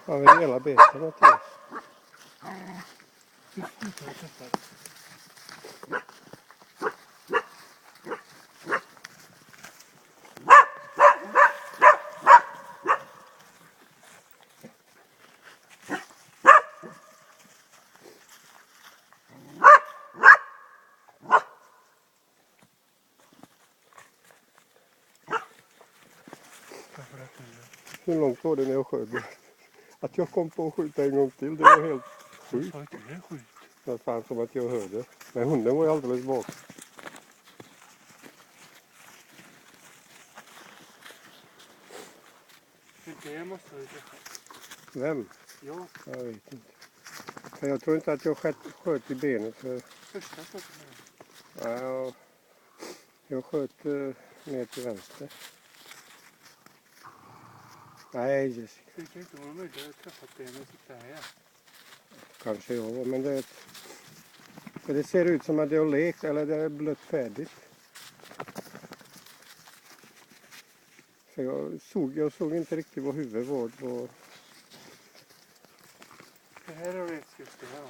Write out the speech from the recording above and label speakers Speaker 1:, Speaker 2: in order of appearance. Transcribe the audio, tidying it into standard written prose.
Speaker 1: Över hela beten, Mattias. Hur långt var det när jag sköt? Att jag kom på att skjuta en gång till, det var helt sjukt.
Speaker 2: Sa inte det skjut?
Speaker 1: Det fanns som att jag hörde. Men hunden var ju alldeles bak.
Speaker 2: Det måste ha träffat.
Speaker 1: Vem?
Speaker 2: Ja,
Speaker 1: Jag vet inte. För jag tror inte att jag sköt i benet. För...
Speaker 2: första skottet.
Speaker 1: Ja, jag sköt ner till vänster. Nej, Jessica.
Speaker 2: Det kan inte vara möjligt att träffa benet och sitta här.
Speaker 1: Kanske jag, men det ser ut som att det har lekt eller det är blött färdigt. För jag såg inte riktigt vad huvudet var.
Speaker 2: Det här är rätt just det här.